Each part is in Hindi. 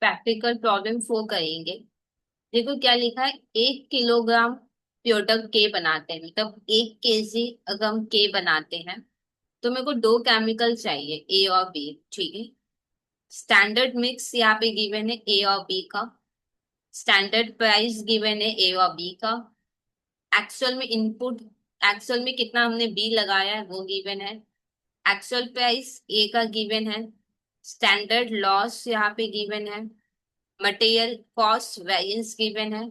प्रैक्टिकल प्रॉब्लम 4 करेंगे। देखो क्या लिखा है, 1 किलोग्राम प्योरटक के बनाते हैं, मतलब 1 केजी अगर हम के बनाते हैं तो मेरे को दो केमिकल चाहिए, ए और बी। ठीक है। स्टैंडर्ड मिक्स यहाँ पे गिवन है ए और बी का। स्टैंडर्ड प्राइस गिवन है ए और बी का। एक्चुअल में इनपुट, एक्चुअल में कितना हमने बी लगाया है वो गिवन है। एक्चुअल प्राइस ए का गिवन है। स्टैंडर्ड लॉस यहाँ पे गिवन है। मटेरियल कॉस्ट वेरिएंस गिवन है।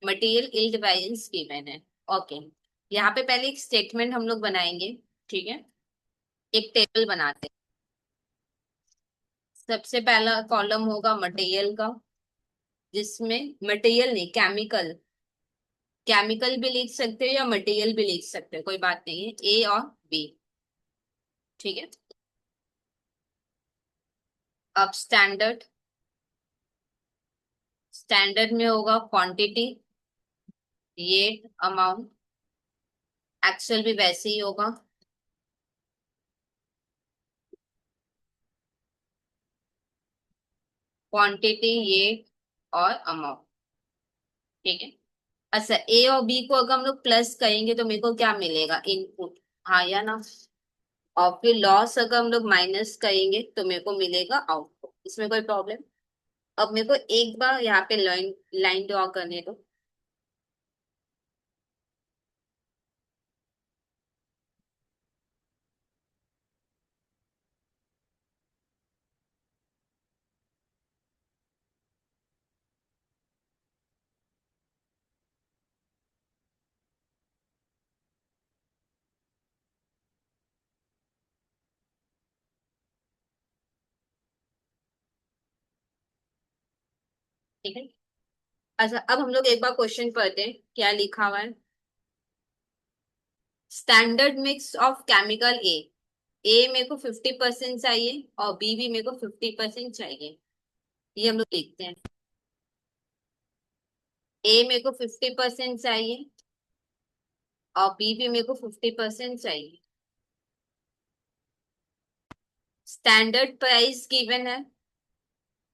मटेरियल यील्ड वेरिएंस गिवन है। ओके। यहाँ पे पहले एक स्टेटमेंट हम लोग बनाएंगे। ठीक है। एक टेबल बनाते हैं। सबसे पहला कॉलम होगा मटेरियल का, जिसमें मटेरियल नहीं, केमिकल, केमिकल भी लिख सकते हो या मटेरियल भी लिख सकते हो, कोई बात नहीं है, ए और बी। ठीक है। अब स्टैंडर्ड, स्टैंडर्ड में होगा क्वांटिटी, ये अमाउंट। एक्चुअल भी वैसे ही होगा। क्वांटिटी ये और अमाउंट। ठीक है। अच्छा, ए और बी को अगर हम लोग प्लस करेंगे तो मेरे को क्या मिलेगा, इनपुट। हाँ या ना। और फिर लॉस अगर हम लोग माइनस करेंगे तो मेरे को मिलेगा आउटपुट। इसमें कोई प्रॉब्लम। अब मेरे को एक बार यहाँ पे लाइन लाइन ड्रॉ करने दो। ठीक है। अच्छा, अब हम लोग एक बार क्वेश्चन पढ़ते हैं क्या लिखा हुआ है। स्टैंडर्ड मिक्स ऑफ केमिकल ए। ए मेरे को 50% चाहिए और बी भी मेरे को 50% चाहिए। ये हम लोग लिखते हैं। ए मेरे को 50% चाहिए और बी भी मेरे को 50% चाहिए। स्टैंडर्ड प्राइस गिवन है,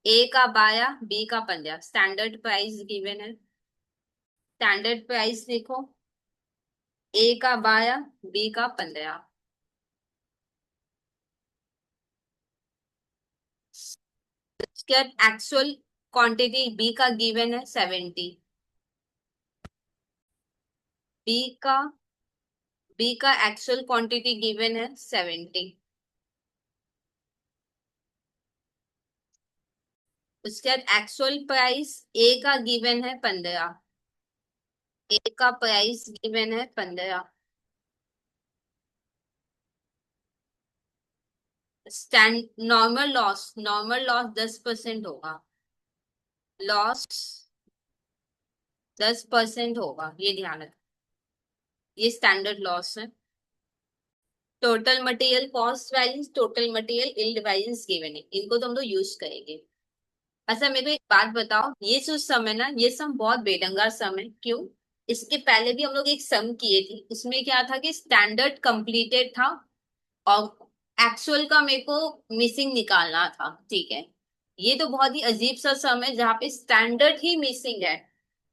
ए का बाया बी का पंजा। स्टैंडर्ड प्राइस गिवन है। स्टैंडर्ड प्राइस लिखो, ए का बाया बी का पंद्रह। उसके बाद एक्चुअल क्वांटिटी बी का गिवन है 70। बी का, बी का एक्चुअल क्वांटिटी गिवन है 70। उसके बाद एक्चुअल प्राइस ए का गिवन है 15। ए का प्राइस गिवन है 15। Stand normal loss, normal loss 10% होगा। लॉस 10% होगा, ये ध्यान रखना। ये स्टैंडर्ड लॉस है। Total material cost values, total material yield values given है, इनको तो हम लोग यूज करेंगे। अच्छा मेरे को एक बात बताओ, ये जो सम है ना, ये सम बहुत बेढंगा सम है। क्यों? इसके पहले भी हम लोग एक सम किए थे, उसमें क्या था कि स्टैंडर्ड कंप्लीटेड था और एक्चुअल का मेरे को मिसिंग निकालना था। ठीक है। ये तो बहुत ही अजीब सा सम है जहाँ पे स्टैंडर्ड ही मिसिंग है,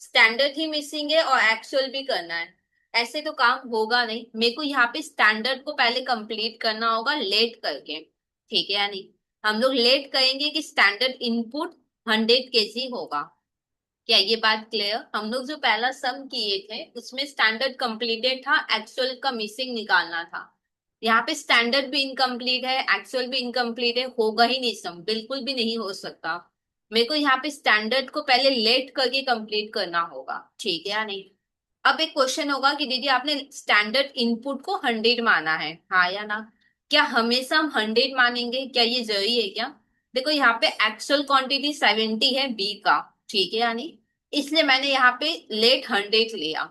स्टैंडर्ड ही मिसिंग है और एक्चुअल भी करना है। ऐसे तो काम होगा नहीं, मेरे को यहाँ पे स्टैंडर्ड को पहले कंप्लीट करना होगा लेट करके। ठीक है या नहीं? हम लोग लेट करेंगे कि स्टैंडर्ड इनपुट 100 केजी होगा। क्या ये बात क्लियर? हम लोग जो पहला सम किए थे उसमें स्टैंडर्ड कंप्लीटेड था, एक्चुअल का मिसिंग निकालना था। यहाँ पे स्टैंडर्ड भी इनकम्प्लीट है, एक्चुअल भी इनकम्प्लीट है, होगा ही नहीं सम, बिल्कुल भी नहीं हो सकता। मेरे को यहाँ पे स्टैंडर्ड को पहले लेट करके कंप्लीट करना होगा। ठीक है या नहीं? अब एक क्वेश्चन होगा कि दीदी आपने स्टैंडर्ड इनपुट को 100 माना है, हाँ या ना? क्या हमेशा हम 100 मानेंगे, क्या ये जरूरी है क्या? देखो यहाँ पे एक्चुअल क्वांटिटी 70 है बी का। ठीक है यानी, इसलिए मैंने यहाँ पे लेट 100 लिया।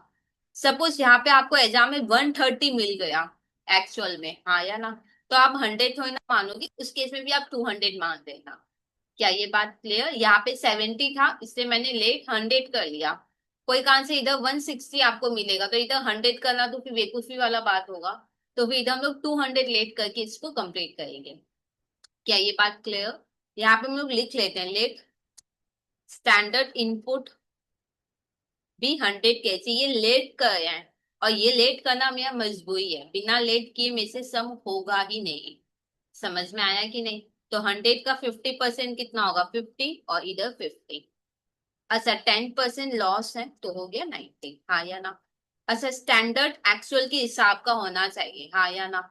सपोज यहाँ पे आपको एग्जाम में 130 मिल गया एक्चुअल में, हाँ या ना? तो आप 100 थोड़ी ना मानोगे, उस केस में भी आप 200 मान देना। क्या ये बात क्लियर? यहाँ पे 70 था इसलिए मैंने लेट 100 कर लिया। कोई कारण से इधर 160 आपको मिलेगा तो इधर 100 करना तो फिर बेवकूफी वाला बात होगा। तो फिर इधर हम लोग 200 लेट करके इसको कंप्लीट करेंगे। क्या ये बात क्लियर? यहाँ पे हम लोग लिख लेते हैं लेट स्टैंडर्ड इनपुट भी 100 kg, ये लेट कर रहे हैं और ये लेट करना मेरा मजबूरी है, बिना लेट किए मेरे से सम होगा ही नहीं। समझ में आया कि नहीं? तो 100 का 50% कितना होगा? 50, और इधर 50। अच्छा 10% लॉस है तो हो गया 90, हाँ या ना? अच्छा स्टैंडर्ड एक्चुअल के हिसाब का होना चाहिए, हाँ या ना?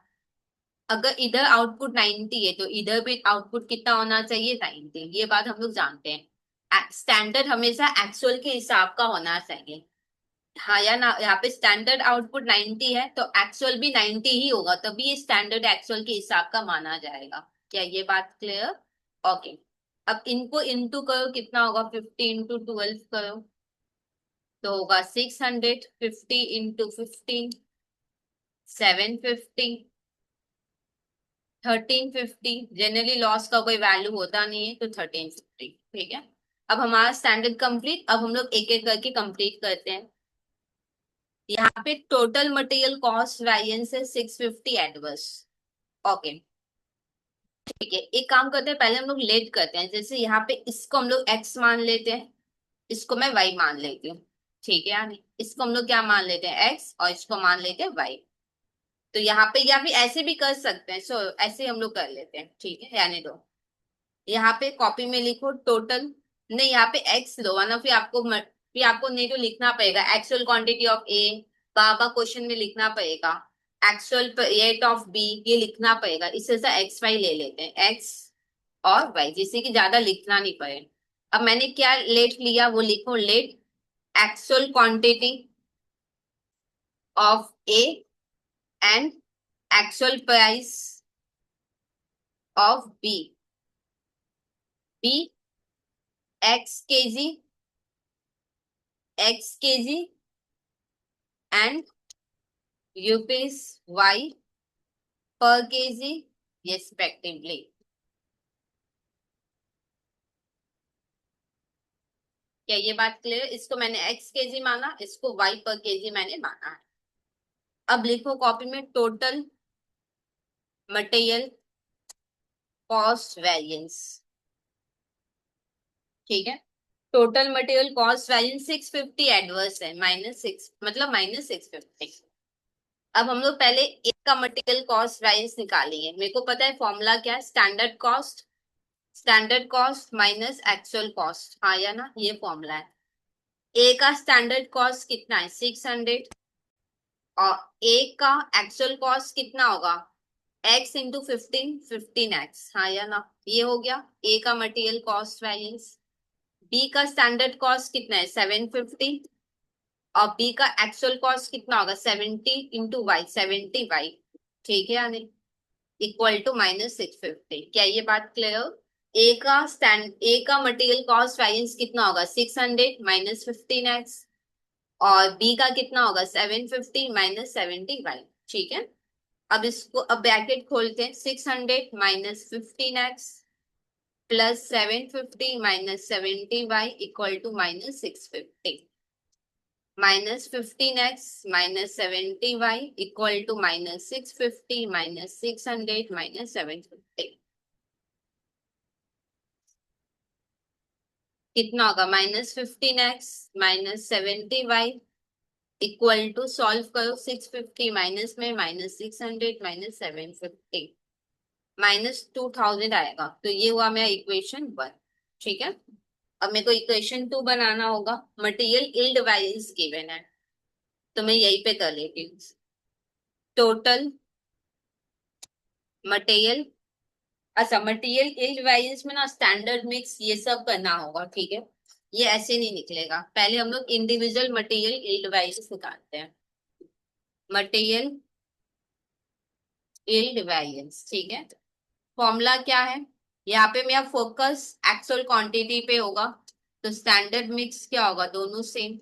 अगर इधर आउटपुट 90 है तो इधर भी आउटपुट कितना होना चाहिए? 90। ये बात हम लोग जानते हैं, स्टैंडर्ड हमेशा एक्चुअल के हिसाब का होना चाहिए, हाँ या ना? यहाँ पे स्टैंडर्ड आउटपुट 90 है तो एक्चुअल भी 90 ही होगा, तभी ये स्टैंडर्ड एक्चुअल के हिसाब का माना जाएगा। क्या ये बात क्लियर? ओके। अब इनको इंटू करो, कितना होगा? 50 × 12 करो तो होगा 600। 50 × 15 750। 1350। जनरली लॉस का कोई वैल्यू होता नहीं है तो 1350, ठीक है। अब हमारा स्टैंडर्ड कंप्लीट। अब हम लोग एक एक करके कंप्लीट करते हैं। यहाँ पे टोटल मटेरियल कॉस्ट वेरिएंस है 650 एडवर्स। ओके, ठीक है। एक काम करते हैं, पहले हम लोग लेट करते हैं। जैसे यहाँ पे इसको हम लोग एक्स मान लेते हैं, इसको मैं वाई मान लेती हूँ, ठीक है यानी इसको हम लोग क्या मान लेते हैं? एक्स, और इसको मान लेते हैं वाई। तो यहाँ पे या फिर ऐसे भी कर सकते हैं, सो ऐसे हम लोग कर लेते हैं, ठीक है, यानी दो। यहाँ पे कॉपी में लिखो टोटल, नहीं यहाँ पे एक्स लो, वरना फिर आपको नहीं तो लिखना पड़ेगा actual quantity of A, Baba question में लिखना पड़ेगा एक्चुअल रेट ऑफ बी, ये लिखना पड़ेगा। इससे से एक्स वाई ले लेते हैं, एक्स और वाई, जिससे कि ज्यादा लिखना नहीं पड़े। अब मैंने क्या लेट लिया वो लिखो, let actual quantity of A and actual price of B. B X KG and rupees y per kg respectively। क्या ये बात क्लियर? इसको मैंने x kg माना, इसको y पर kg मैंने माना है। अब लिखो कॉपी में टोटल मटेरियल कॉस्ट वेरिएंस, ठीक है। Total material cost variance 650 adverse है, -6 मतलब -650। अब हम लोग पहले एक का मटेरियल कॉस्ट वेरिएंस निकालेंगे। मेरे को पता है फॉर्मूला क्या है, standard cost minus actual cost, हाँ या ना? ये फॉर्मूला है। ए का स्टैंडर्ड कॉस्ट कितना है? 600, और ए का एक्चुअल कॉस्ट कितना होगा? x इंटू 15, 15x, हाँ या ना? ये हो गया ए का मटेरियल कॉस्ट वेरिएंस। बी का स्टैंडर्ड कॉस्ट कितना है? 750, और बी का एक्चुअल कॉस्ट कितना होगा? 70 इंटू वाई, 70y, ठीक है यानी इक्वल टू -650। क्या ये बात क्लियर? ए का मटेरियल कॉस्ट वेरिएंस कितना होगा? 600 -15x, और बी का कितना होगा? 750 -70y, ठीक है। अब इसको अब ब्रैकेट खोलते हैं, 600 -15x plus 750 -70y equal to -650, -15x -70y equal to -650 -600 -750। कितना होगा? -15x -70y equal to, solve करो, 650 माइनस में -600 -750 -2000 आएगा। तो ये हुआ मेरा इक्वेशन 1, ठीक है। अब मेरे को इक्वेशन 2 बनाना होगा। मटेरियल यील्ड वेरिएंस गिवन है तो मैं यहीं पे कर लेती हूँ। टोटल मटेरियल, अच्छा मटेरियल यील्ड वेरिएंस में ना स्टैंडर्ड मिक्स ये सब करना होगा, ठीक है। ये ऐसे नहीं निकलेगा, पहले हम लोग इंडिविजुअल मटेरियल यील्ड वेरिएंस निकालते हैं। मटेरियल यील्ड वेरिएंस, ठीक है। फॉर्मूला क्या है? यहाँ पे मेरा फोकस एक्चुअल क्वांटिटी पे होगा, तो स्टैंडर्ड मिक्स क्या होगा? दोनों सेम,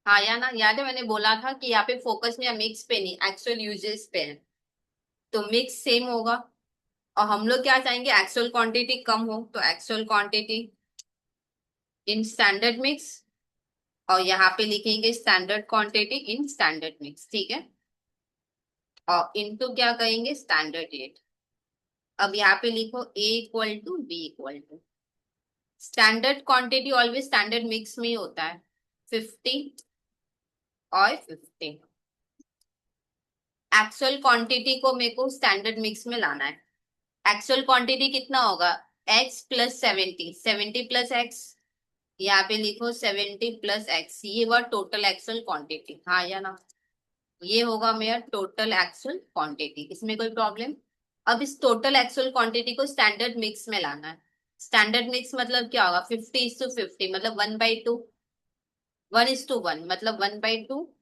हाँ या ना? याद है मैंने बोला था कि यहाँ पे फोकस मेरा मिक्स पे नहीं एक्चुअल यूजेस पे है, तो मिक्स सेम होगा। और हम लोग क्या चाहेंगे? एक्चुअल क्वांटिटी कम हो, तो actual quantity in standard mix, और यहाँ पे लिखेंगे standard quantity in standard mix, ठीक है। और इनटू क्या कहेंगे? Standard rate. अब यहाँ पे लिखो A equal to B equal to, standard quantity always standard mix में ही होता है, 50 और 50। एक्चुअल क्वांटिटी को मेरे को स्टैंडर्ड मिक्स में लाना है। एक्चुअल क्वांटिटी कितना होगा, x प्लस 70, 70 प्लस एक्स, यहाँ पे लिखो 70 प्लस एक्स, ये हुआ टोटल एक्चुअल क्वांटिटी, हाँ या ना। ये होगा मेरा टोटल एक्चुअल क्वांटिटी, इसमें कोई प्रॉब्लम। अब इस टोटल एक्चुअल क्वांटिटी को स्टैंडर्ड मिक्स में लाना है। स्टैंडर्ड मिक्स मतलब क्या होगा, 50:50, मतलब 1/2, 1:1, मतलब 1/2,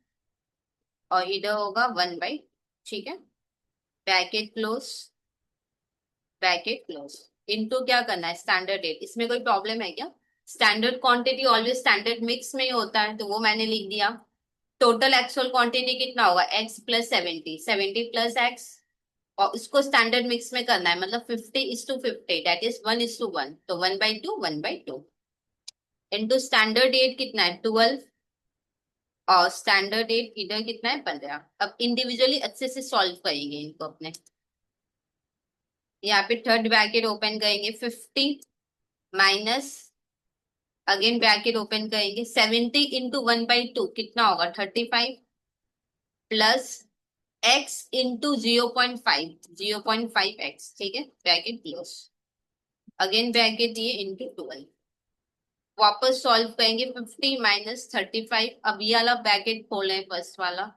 और इधर होगा 1/, ठीक है। Bracket close, bracket close, into क्या करना है, स्टैंडर्ड रेट। इसमें कोई प्रॉब्लम है क्या, standard quantity always standard mix में ही होता है, तो वो मैंने लिख दिया। टोटल एक्चुअल क्वांटिटी कितना होगा, x प्लस 70, 70 प्लस एक्स, और इसको स्टैंडर्ड मिक्स में करना है, मतलब 50:50, दैट इज 1:1, तो 1/2, 1/2, इंटू स्टैंडर्ड रेट कितना है 12, और स्टैंडर्ड रेट इधर कितना है 15। अब इंडिविजुअली अच्छे से सॉल्व करेंगे इनको अपने। यहाँ पे थर्ड ब्रैकेट ओपन करेंगे, 50 माइनस, अगेन ब्रैकेट ओपन करेंगे, 70 इंटू 1/2 कितना होगा 35, प्लस x इंटू 0.5, 0.5x, ठीक है, ब्रैकेट क्लोज, अगेन ब्रैकेट दिए इंटू 12। वापस सॉल्व करेंगे, 50 माइनस 35, अब ये वाला ब्रैकेट खोलें फर्स्ट वाला,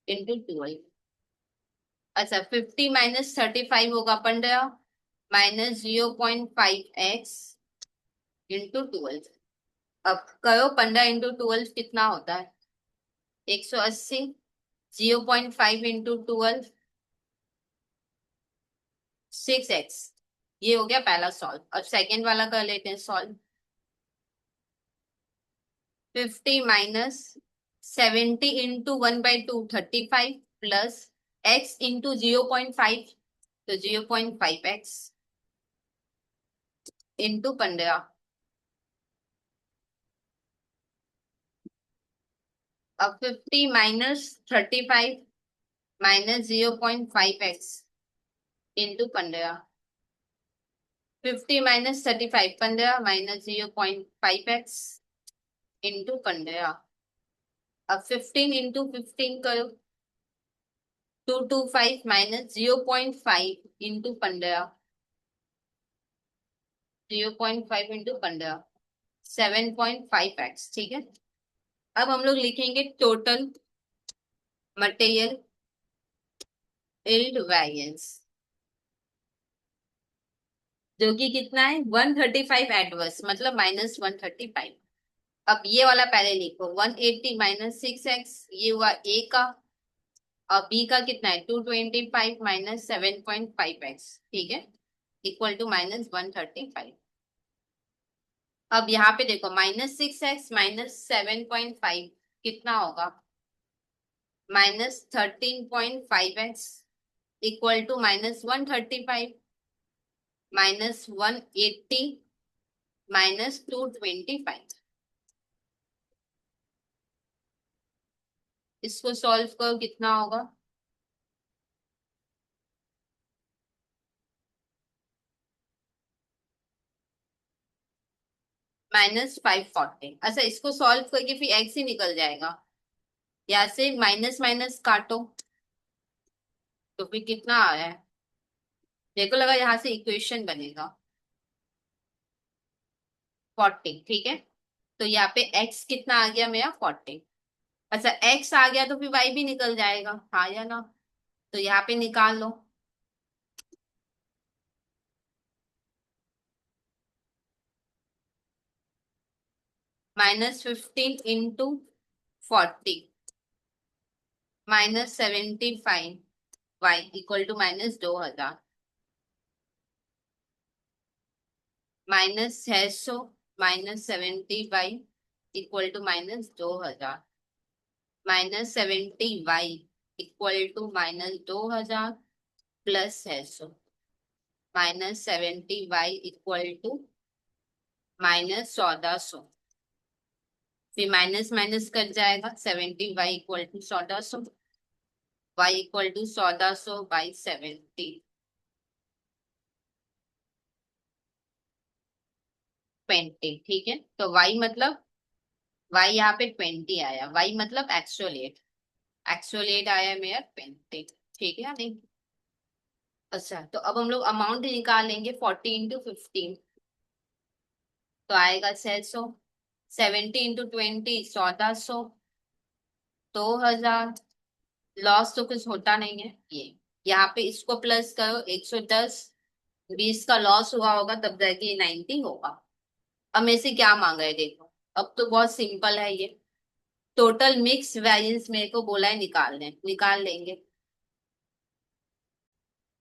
इंटू 12। अच्छा, 50 माइनस 35 होगा 15, माइनस 0.5x इंटू 12। अब करो 15 इंटू 12 कितना होता है, 180, 0.5 इंटू 12, 6x। ये हो गया पहला सॉल्व। अब सेकेंड वाला कर लेते हैं solve, 50 minus 70 into 1/2, 35, plus x into 0.5, तो 0.5x इंटू 15। अब 50 minus 35 minus 0.5x into 15, 50 minus 35, 15 minus 0.5x into 15। अब 15 इंटू 15 करो, 225 माइनस 0.5 इंटू 15, 0.5 इंटू 15, 7.5x, ठीक है। अब हम लोग लिखेंगे टोटल मटेरियल यील्ड वेरिएंस, जो कि कितना है 135 एडवर्स, मतलब -135। अब ये वाला पहले लिखो, 180 माइनस 6x, ये हुआ ए का, और बी का कितना है 225 माइनस 7.5x, ठीक है, इक्वल टू -135। अब यहाँ पे देखो, -6x माइनस 7.5 कितना होगा, -13.5x, इक्वल टू -135, -180 -225। इसको सॉल्व करो कितना होगा, -540। अच्छा, इसको सॉल्व करके फिर एक्स ही निकल जाएगा, यहाँ से माइनस माइनस काटो, तो फिर कितना आ रहा है, देखो लगा यहाँ से इक्वेशन बनेगा 40, ठीक है। तो यहाँ पे x कितना आ गया मेरा 40। अच्छा, x आ गया तो फिर y भी निकल जाएगा, हाँ या ना, तो यहाँ पे निकाल लो, -15 into 40 -75 y equal to -2000, -600 -70 y equal to -2000, -70 y equal to -2000, plus 600, -70 y equal to -1400, फिर माइनस माइनस कट जाएगा, 70 y equal to 1400, y equal to 1400 by 70। 20, ठीक है। तो y मतलब, y यहाँ पे 20 आया, y मतलब एक्चुअल एक्चुअल आया मेरा 20, ठीक है या नहीं। अच्छा, तो अब हम लोग अमाउंट निकालेंगे 40 × 15, तो आएगा 600। 70 × 20 1400, 2000। लॉस तो कुछ होता नहीं है ये। यहाँ पे इसको प्लस करो, 110, 20 का लॉस हुआ होगा तब जाके 90 होगा। अब मेरे से क्या मांगा है देखो, अब तो बहुत सिंपल है ये। टोटल मिक्स वैरियंस मेरे को बोला है निकालने, निकाल लेंगे।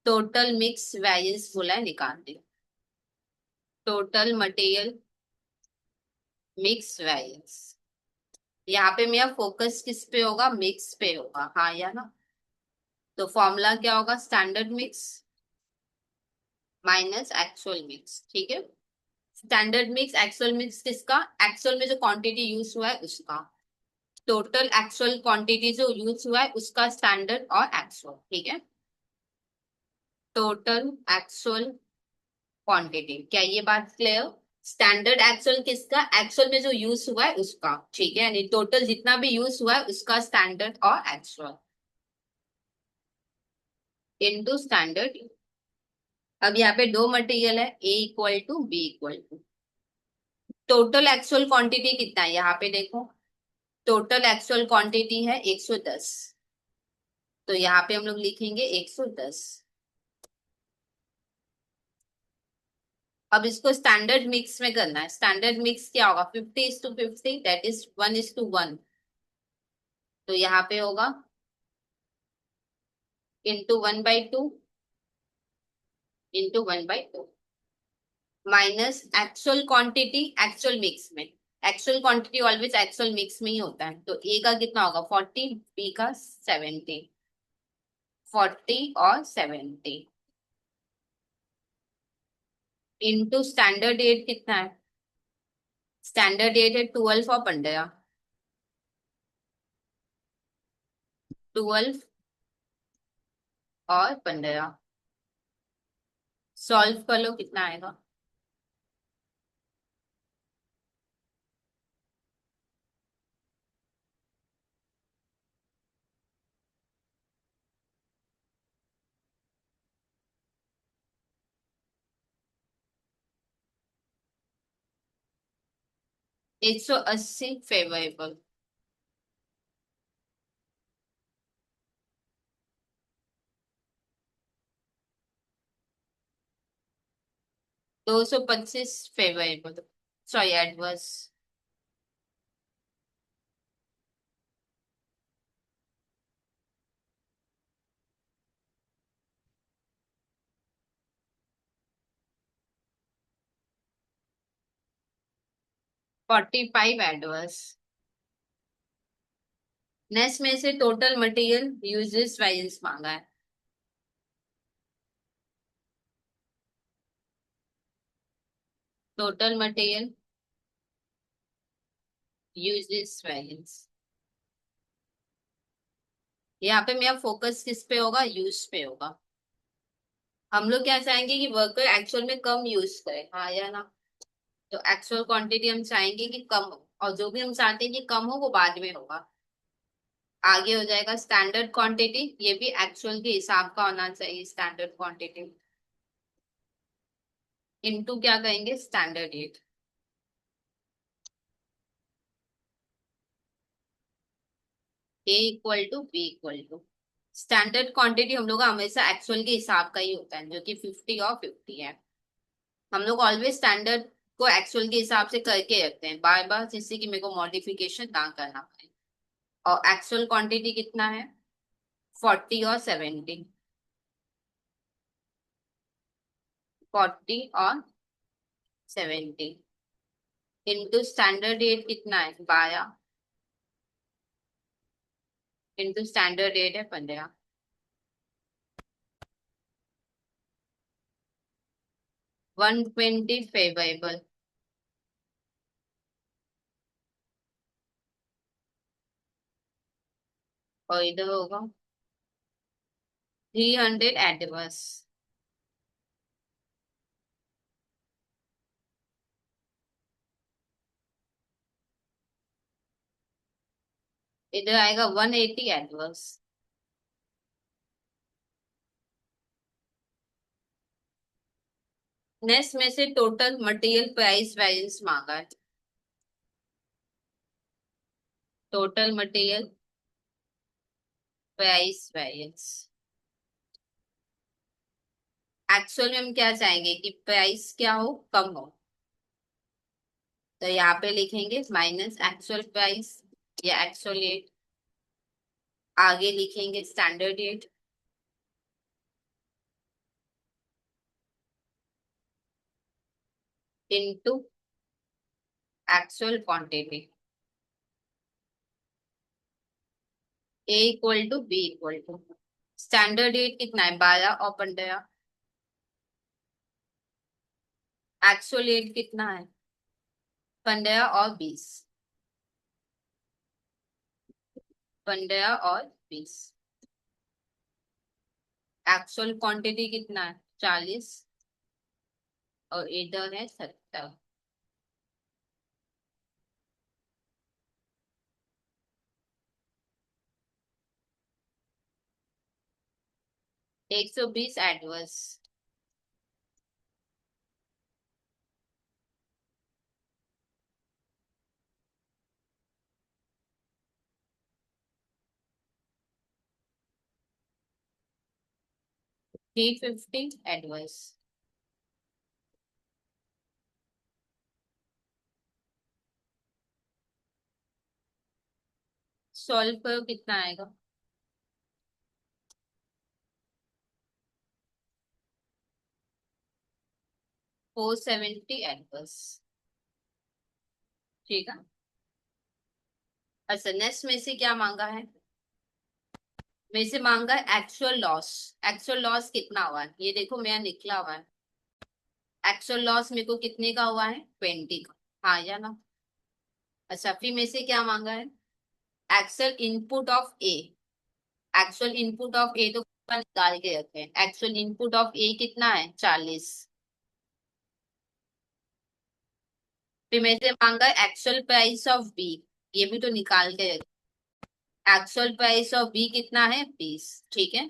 टोटल मिक्स वैरियंस बोला है निकाल देंगे। टोटल मटेरियल मिक्स वैरियंस, यहाँ पे मेरा फोकस किस पे होगा, मिक्स पे होगा, हाँ या ना। तो फॉर्मूला क्या होगा, standard mix minus actual mix, ठीक है। स्टैंडर्ड मिक्स एक्चुअल मिक्स किसका, एक्चुअल में जो क्वांटिटी यूज हुआ है उसका। टोटल एक्चुअल क्वांटिटी जो यूज हुआ है उसका स्टैंडर्ड और एक्चुअल, ठीक है। टोटल एक्चुअल क्वांटिटी, क्या ये बात क्लियर। स्टैंडर्ड एक्चुअल किसका, एक्चुअल में जो यूज हुआ है उसका, ठीक है। यानी टोटल जितना भी यूज हुआ है उसका स्टैंडर्ड और एक्चुअल इनटू स्टैंडर्ड। अब यहाँ पे दो मटेरियल है, A equal to B equal to. Total actual quantity कितना है यहाँ पे देखो, टोटल एक्चुअल क्वांटिटी है 110, तो यहाँ पे हम लोग लिखेंगे 110। अब इसको स्टैंडर्ड मिक्स में करना है, स्टैंडर्ड मिक्स क्या होगा, 50:50, दैट इज 1:1। तो यहाँ पे होगा ×1/2 ×1/2 minus actual quantity actual mix में। Actual quantity always actual mix में ही होता है, तो ए का कितना होगा 40, बी का 70, 40 और 70 इंटू स्टैंडर्ड एट कितना है, स्टैंडर्ड एट है 12 और 15, 12 और 15। सॉल्व कर लो कितना आएगा। 180 फेवरेबल। दो सौ पच्चीस favourable, sorry adverse. 45 adverse. Next में से टोटल मटेरियल यूजेस वैरियंस मांगा है। टोटल मटेरियल यूजेस वैरियंस, यहाँ पे मेरा फोकस किस पे होगा, यूज पे होगा। हम लोग क्या चाहेंगे कि वर्कर एक्चुअल में कम यूज करे, हाँ या ना। तो एक्चुअल क्वांटिटी हम चाहेंगे कि कम हो, और जो भी हम चाहते हैं कि कम हो वो बाद में होगा। आगे हो जाएगा स्टैंडर्ड क्वांटिटी, ये भी एक्चुअल के हिसाब का होना चाहिए स्टैंडर्ड क्वांटिटी, इनटू क्या कहेंगे standard rate. A equal to B equal to, standard quantity हम लोग का हमेशा एक्चुअल के हिसाब का ही होता है जो कि 50 और 50 है। हम लोग ऑलवेज स्टैंडर्ड को एक्चुअल के हिसाब से करके रखते हैं बार बार, जिससे कि मेरे को मॉडिफिकेशन ना करना पड़े। और एक्चुअल क्वांटिटी कितना है, 40 और 70, 40 और 70 इंटू स्टैंडर्ड रेट कितना है 12, इंटू स्टैंडर्ड रेट है 15। 120 फेवरेबल, और इधर होगा 300 एडवर्स। इधर आएगा 180 एडवर्स। नेक्स्ट में से टोटल मटेरियल प्राइस वैरियंस मांगा है। Total material price variance. Actual में हम क्या चाहेंगे कि प्राइस क्या हो, कम हो। तो यहाँ पे लिखेंगे माइनस एक्चुअल प्राइस या एक्चुअल रेट। आगे लिखेंगे standard rate into actual quantity. A equal to B equal to standard rate कितना है 12 और 15। एक्चुअल रेट कितना है 15 और 20। 15 और 20। एक्चुअल क्वांटिटी कितना है 40 और इधर है 70। 120 एडवर्स। 350 एडवर्स। सॉल्व करो कितना आएगा। 470 एडवर्स। ठीक है। अच्छा नेक्स्ट में से क्या मांगा है। में से मांगा है एक्चुअल लॉस। एक्चुअल लॉस कितना हुआ है ये देखो मेरा निकला हुआ है। एक्चुअल लॉस मेरे को कितने का हुआ है 20 का। हाँ या ना। अच्छा फिर में से क्या मांगा है actual input of A. Actual input of A तो निकाल के रखे हैं। एक्चुअल इनपुट ऑफ ए कितना है 40। फिर में से मांगा है एक्चुअल प्राइस ऑफ बी। ये भी तो निकाल के रखे। एक्चुअल प्राइस ऑफ बी कितना है 20। ठीक है।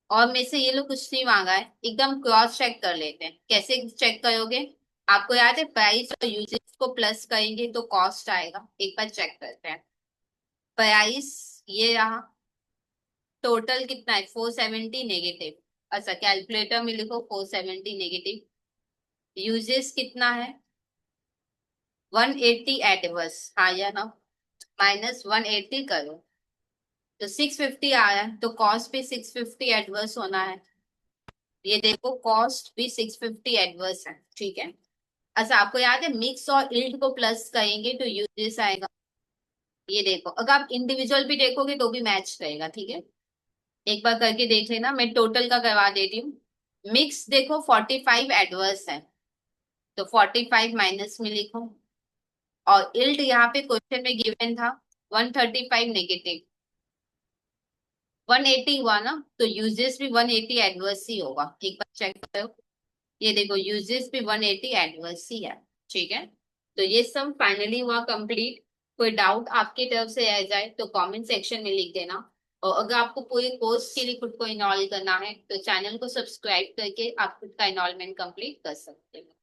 और में से ये लोग कुछ नहीं मांगा है एकदम क्रॉस चेक कर लेते हैं। कैसे चेक करोगे। आपको याद है प्राइस और यूजेस को प्लस करेंगे तो कॉस्ट आएगा। एक बार चेक करते हैं। प्राइस ये रहा। टोटल कितना है 470 नेगेटिव। अच्छा कैलकुलेटर में लिखो 470 नेगेटिव। यूजेस कितना है 180 एडवर्स। हाँ या ना। माइनस 180 करो तो 650 आया है तो कॉस्ट भी 650 एडवर्स होना है। ये देखो कॉस्ट भी 650 एडवर्स है। ठीक है। अच्छा आपको याद है मिक्स और इल्ड को प्लस करेंगे तो यूजेस आएगा। ये देखो अगर आप इंडिविजुअल भी देखोगे तो भी मैच करेगा। ठीक है। एक बार करके देख लेना मैं टोटल का करवा देती हूँ। मिक्स देखो 45 एडवर्स है तो 45 माइनस में लिखो। और इल्ड यहाँ पे क्वेश्चन में गिवन था 135 नेगेटिव। 180 हुआ ना तो यूजेस भी 180 एडवर्स ही होगा। एक बार चेक करो। ये देखो यूजेस भी 180 एडवर्स ही है। ठीक है। तो ये सब फाइनली हुआ कंप्लीट। कोई डाउट आपकी तरफ से रह जाए तो कमेंट सेक्शन में लिख देना। और अगर आपको पूरे कोर्स के लिए खुद को इनरोल करना है तो चैनल को सब्सक्राइब करके आप खुद का इनरोलमेंट कंप्लीट कर सकते हो।